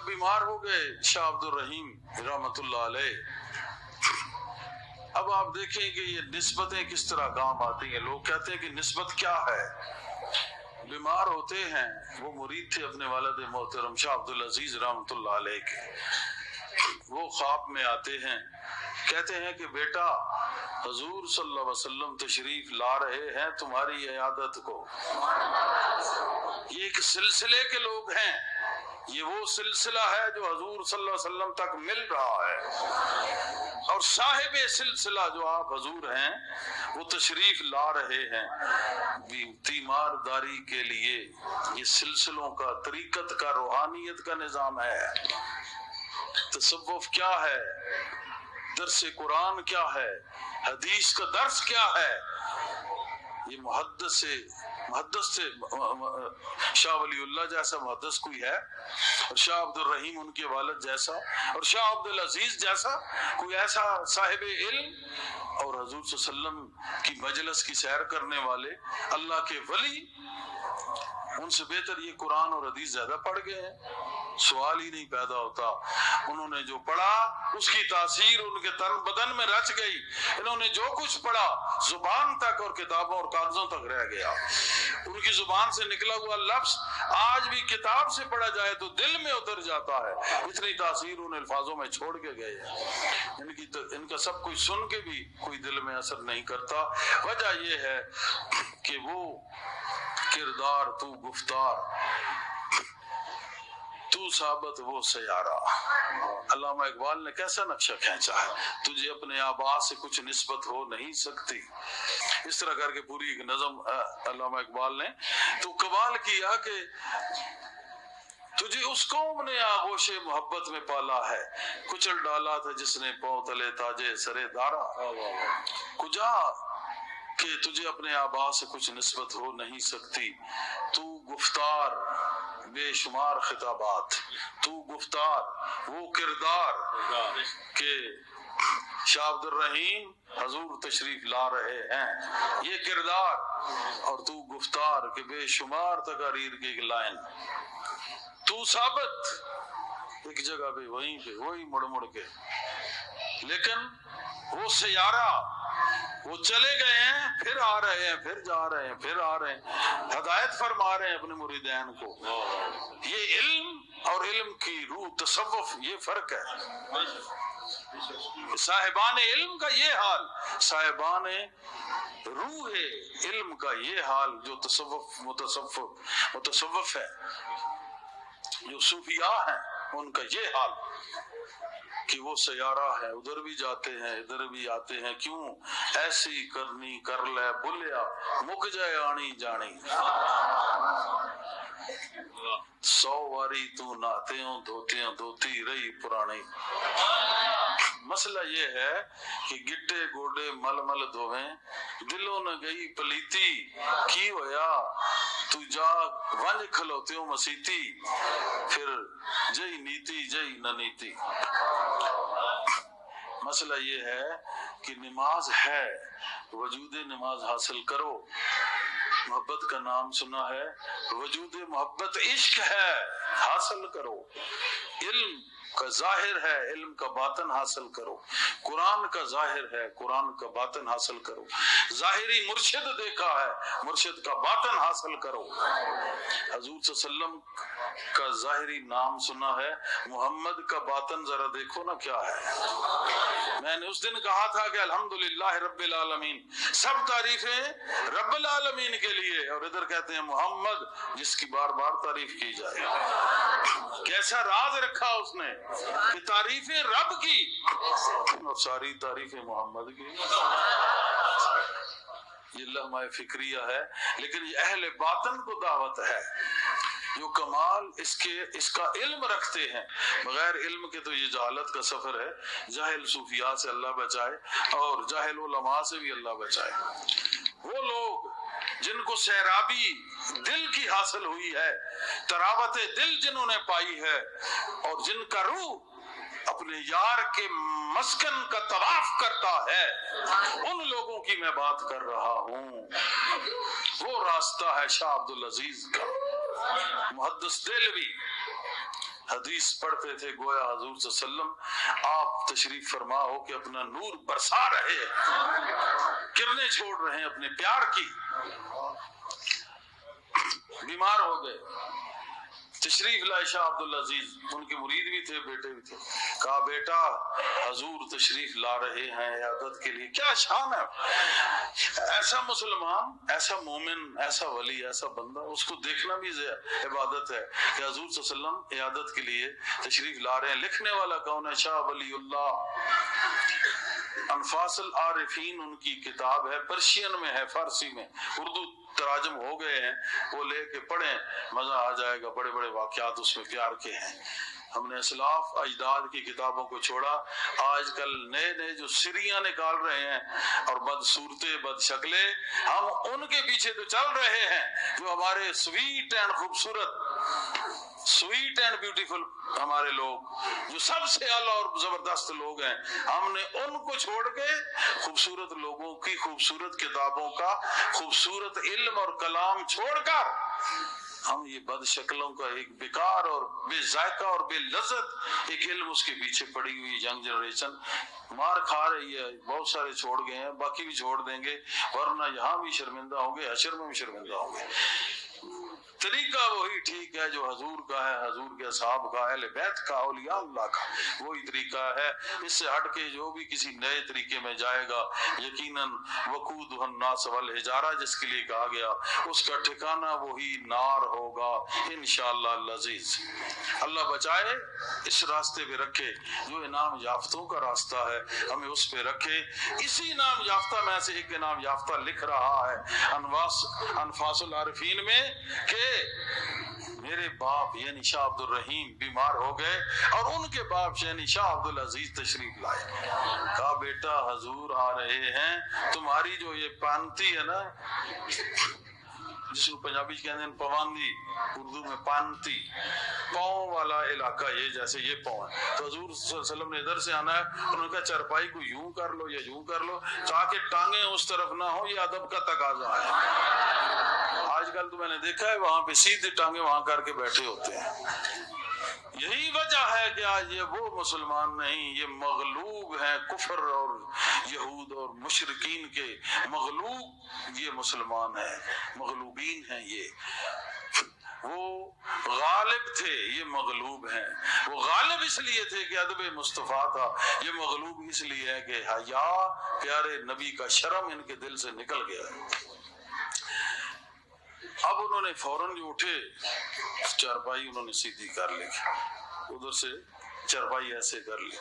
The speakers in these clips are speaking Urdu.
بیمار ہو گئے شاہ عبد الرحیم رحمۃ اللہ علیہ. اب آپ دیکھیں کہ یہ نسبتیں کس طرح کام آتی ہیں. لوگ کہتے ہیں کہ نسبت کیا ہے. بیمار ہوتے ہیں، وہ مرید تھے اپنے والد محترم شاہ عبد العزیز رحمۃ اللہ علیہ کے. وہ خواب میں آتے ہیں، کہتے ہیں کہ بیٹا حضور صلی اللہ علیہ وسلم تشریف لا رہے ہیں تمہاری عیادت کو. یہ ایک سلسلے کے لوگ ہیں، یہ وہ سلسلہ ہے جو حضور صلی اللہ علیہ وسلم تک مل رہا ہے، اور صاحب سلسلہ جو آپ حضور ہیں وہ تشریف لا رہے ہیں تیمارداری کے لیے. یہ سلسلوں کا، طریقت کا، روحانیت کا نظام ہے. تصوف کیا ہے، درس قرآن کیا ہے، حدیث کا درس کیا ہے. یہ محدث سے شاہ ولی اللہ جیسا محدث کوئی ہے، اور شاہ عبد الرحیم ان کے والد جیسا، اور شاہ عبد العزیز جیسا کوئی ایسا صاحب علم، اور حضور صلی اللہ علیہ وسلم کی مجلس کی سیر کرنے والے اللہ کے ولی، ان سے بہتر یہ قرآن اور حدیث زیادہ پڑھ گئے ہیں. سوال ہی نہیں پیدا ہوتا. انہوں نے جو پڑھا اس کی تاثیر ان کے تن بدن میں رچ گئی. انہوں نے جو کچھ پڑھا زبان تک اور کتابوں اور کاغذوں تک رہ گیا. ان کی زبان سے نکلا ہوا لفظ آج بھی کتاب سے پڑھا جائے تو دل میں اتر جاتا ہے. اتنی تاثیر ان الفاظوں میں چھوڑ کے گئے ہیں. ان کا سب کچھ سن کے بھی کوئی دل میں اثر نہیں کرتا. وجہ یہ ہے کہ وہ کردار تو گفتار، تو ثابت وہ سیارہ. علامہ اقبال نے کیسا نقشہ کھینچا ہے، تجھے اپنے آبا سے کچھ نسبت ہو نہیں سکتی. اس طرح کر کے پوری ایک نظم علامہ اقبال نے تو کمال کیا کہ تجھے اس قوم نے آغوش محبت میں پالا ہے، کچل ڈالا تھا جس نے پاؤں تلے تاجے سرے دارا. کجا کہ تجھے اپنے آبا سے کچھ نسبت ہو نہیں سکتی. تو گفتار بے شمار خطابات، تو گفتار وہ کردار کہ شاہ عبد الرحیم حضور تشریف لا رہے ہیں، یہ کردار، اور تو گفتار کہ بے شمار تقاریر کی ایک لائن. تو ثابت ایک جگہ پہ وہیں پہ وہی مڑ مڑ کے، لیکن وہ سیارہ وہ چلے گئے ہیں، پھر آ رہے ہیں، پھر جا رہے ہیں، پھر آ رہے ہیں، ہدایت فرما رہے ہیں اپنے مریدین کو. یہ علم اور علم کی روح تصوف، یہ فرق ہے. صاحبان علم کا یہ حال، صاحبان روح علم کا یہ حال، جو متصوف ہے، جو صوفیاء ہیں، ان کا یہ حال کہ وہ سیارہ ہے، ادھر بھی جاتے ہیں ادھر بھی آتے ہیں. کیوں ایسی کرنی کر لے بولیا مک جائے آنی جانی. 100 واری تو نہاتیوں دھوتیاں دھوتی رہی پرانی. مسئلہ یہ ہے کہ گٹے گوڑے مل مل دھویں، دلوں نے گئی پلیتی کی ہویا تو جا ونج کھلوتیوں مسیتی، پھر جئی نیتی جئی نہ نیتی. مسئلہ یہ ہے کہ نماز ہے، وجود نماز حاصل کرو. محبت کا نام سنا ہے، وجود محبت عشق ہے، حاصل کرو. علم کا ظاہر ہے، علم کا باطن حاصل کرو. قرآن کا ظاہر ہے، قرآن کا باطن حاصل کرو. ظاہری مرشد دیکھا ہے، مرشد کا باطن حاصل کرو. حضور صلی اللہ علیہ وسلم کا ظاہری نام سنا ہے، محمد کا باطن ذرا دیکھو نا کیا ہے. میں نے اس دن کہا تھا کہ الحمدللہ رب العالمین، سب تعریفیں رب العالمین کے لیے، اور ادھر کہتے ہیں محمد جس کی بار بار تعریف کی جائے. کیسا راز رکھا اس نے کہ تعریفیں رب کی اور ساری تعریفیں محمد کی. یہ لمحہ فکریہ ہے، لیکن یہ اہل باطن کو دعوت ہے جو کمال اس کا علم رکھتے ہیں. بغیر علم کے تو یہ جہالت کا سفر ہے. جاہل صوفیاء سے اللہ بچائے اور جاہل علماء سے بھی اللہ بچائے. وہ لوگ جن کو سیرابی دل کی حاصل ہوئی ہے، تراوت دل جنہوں نے پائی ہے، اور جن کا روح اپنے یار کے مسکن کا طواف کرتا ہے، ان لوگوں کی میں بات کر رہا ہوں. وہ راستہ ہے شاہ عبد العزیز کا. محدث دہلوی حدیث پڑھتے تھے گویا حضور صلی اللہ علیہ وسلم آپ تشریف فرما ہو کہ اپنا نور برسا رہے ہیں، کرنیں چھوڑ رہے ہیں اپنے پیار کی. بیمار ہو گئے، تشریف لائے شاہ عبدالعزیز، ان کے مرید بھی تھے، بیٹے بھی تھے. کہا بیٹا حضور تشریف لا رہے ہیں عیادت کے لیے. کیا شان ہے، ایسا مسلمان، ایسا مومن، ایسا ولی، ایسا بندہ، اس کو دیکھنا بھی عبادت ہے کہ حضور صلی اللہ علیہ وسلم عیادت کے لیے تشریف لا رہے ہیں. لکھنے والا کون ہے؟ شاہ ولی اللہ. انفاس العارفین ان کی کتاب ہے، پرشین میں ہے، فارسی میں، اردو تراجم ہو گئے ہیں، وہ لے کے پڑھیں، مزہ آ جائے گا. بڑے بڑے واقعات اس میں پیار کے ہیں. ہم نے اسلاف اجداد کی کتابوں کو چھوڑا. آج کل نئے نئے جو سیریاں نکال رہے ہیں اور بد صورتیں، بد شکلیں، ہم ان کے پیچھے تو چل رہے ہیں جو ہمارے سویٹ اینڈ خوبصورت، سویٹ اینڈ بیوٹیفل ہمارے لوگ جو سب سے اعلیٰ اور زبردست لوگ ہیں، ہم نے ان کو چھوڑ کے خوبصورت لوگوں کی خوبصورت کتابوں کا خوبصورت علم اور کلام چھوڑ کر ہم یہ بد شکلوں کا ایک بیکار اور بے ذائقہ اور بے لذت ایک علم اس کے پیچھے پڑی ہوئی ینگ جنریشن مار کھا رہی ہے. بہت سارے چھوڑ گئے ہیں، باقی بھی چھوڑ دیں گے، ورنہ یہاں بھی شرمندہ ہوں گے، حشر میں بھی شرمندہ ہوں گے. طریقہ وہی ٹھیک ہے جو حضور کا ہے، حضور کے اصحاب کا، اہل بیت کا، اولیاء اللہ کا، وہی طریقہ ہے. اس سے ہٹ کے جو بھی کسی نئے طریقے میں جائے گا یقیناً وقودہ الناس والحجارہ جس کے لیے کہا گیا، اس کا ٹھکانہ وہی نار ہوگا انشاءاللہ العزیز. اللہ بچائے، اس راستے پہ رکھے جو انعام یافتوں کا راستہ ہے، ہمیں اس پہ رکھے. اسی انعام یافتہ میں سے ایک انعام یافتہ لکھ رہا ہے انفاس العارفین میں کہ میرے باپ یعنی شاہ عبد الرحیم بیمار ہو گئے اور ان کے باپ یعنی شاہ عبدالعزیز تشریف لائے. کہا بیٹا حضور آ رہے ہیں، تمہاری جو یہ پانتی ہے نا، جس کو پنجابی کہتے ہیں پواندی، اردو میں پانتی، پاؤں والا علاقہ، یہ جیسے یہ پاؤں ہے، تو حضور صلی اللہ علیہ وسلم نے ادھر سے آنا ہے. انہوں نے کہا چرپائی کو یوں کر لو یا یوں کر لو تاکہ ٹانگیں اس طرف نہ ہو، یہ ادب کا تقاضا ہے. آج کل تو میں نے دیکھا ہے وہاں پہ سیدھے ٹانگیں وہاں کر کے بیٹھے ہوتے ہیں. یہی وجہ ہے کہ آج یہ وہ مسلمان نہیں، یہ مغلوب ہیں کفر اور یہود اور مشرکین کے مغلوب یہ مسلمان ہیں، مغلوبین ہیں. یہ وہ غالب تھے، یہ مغلوب ہیں. وہ غالب اس لیے تھے کہ ادب مصطفیٰ تھا، یہ مغلوب اس لیے ہے کہ حیا پیارے نبی کا شرم ان کے دل سے نکل گیا. اب انہوں نے فوراً جو اٹھے چارپائی انہوں نے سیدھی کر لی، ادھر سے چارپائی ایسے کر لی،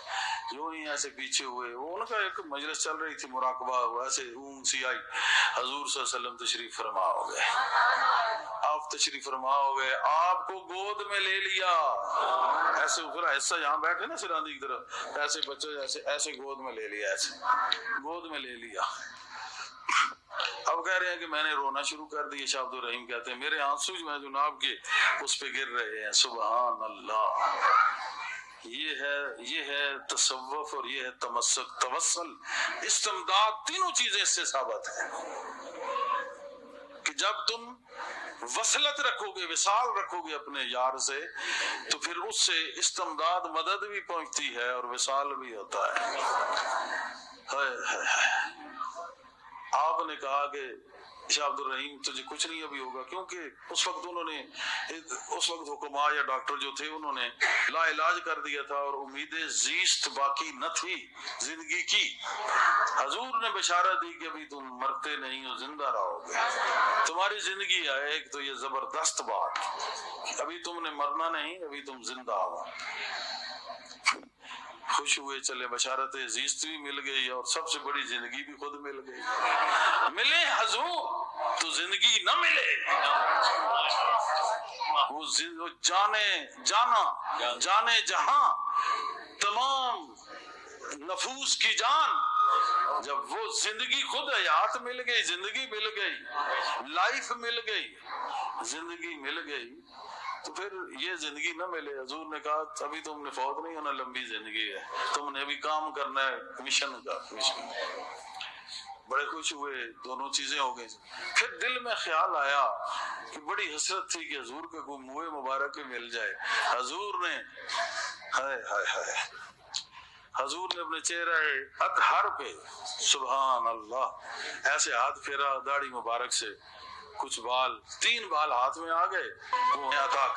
جو ہی ایسے پیچھے ہوئے. وہ ان کا ایک مجلس چل رہی تھی، مراقبہ ہوا، ایسے اونگ سی آئی، حضور صلی اللہ علیہ وسلم تشریف فرما ہو گئے. آپ تشریف فرما ہو گئے، آپ کو گود میں لے لیا. ایسے اوپر ایسا یہاں بیٹھے نا سراندی کی طرف، ایسے بچے ایسے گود میں لے لیا، ایسے گود میں لے لیا. اب کہہ رہے ہیں کہ میں نے رونا شروع کر دیا. شاہ عبد الرحیم کہتے ہیں میرے آنسو جو ہیں جناب کے اس پہ گر رہے ہیں. سبحان اللہ. یہ ہے تصوف اور یہ ہے تمسک، توسل، استمداد، تینوں چیزیں اس سے ثابت ہیں کہ جب تم وصلت رکھو گے، وصال رکھو گے اپنے یار سے، تو پھر اس سے استمداد، مدد بھی پہنچتی ہے اور وصال بھی ہوتا ہے. آپ نے کہا کہ شاہ عبد الرحیم تجھے کچھ نہیں ابھی ہوگا، کیونکہ اس وقت حکماء یا ڈاکٹر جو تھے انہوں نے لا علاج کر دیا تھا اور امید زیست باقی نہ تھی زندگی کی. حضور نے بشارت دی کہ ابھی تم مرتے نہیں ہو، زندہ رہو گے، تمہاری زندگی ہے. ایک تو یہ زبردست بات، ابھی تم نے مرنا نہیں، ابھی تم زندہ ہو. خوش ہوئے چلے، بشارت زیست بھی مل گئی اور سب سے بڑی زندگی بھی خود مل گئی. ملے حضور تو زندگی نہ ملے، وہ جانے جہاں تمام نفوس کی جان، جب وہ زندگی خود حیات مل گئی، زندگی مل گئی، لائف مل گئی، زندگی مل گئی، تو پھر یہ زندگی نہ ملے. حضور نے کہا ابھی تم نے فوت نہیں ہونا، لمبی زندگی ہے، تم نے ابھی کام کرنا ہے، مشن کا. بڑے خوش ہوئے، دونوں چیزیں ہو گئی۔ پھر دل میں خیال آیا کہ بڑی حسرت تھی کہ حضور کا کوئی منہ مبارک میں مل جائے۔ حضور نے ہائے ہائے ہائے حضور نے اپنے چہرہ اطہر پہ سبحان اللہ ایسے ہاتھ پھیرا، داڑھی مبارک سے کچھ بال، 3 بال ہاتھ میں آ گئے، وہ عطا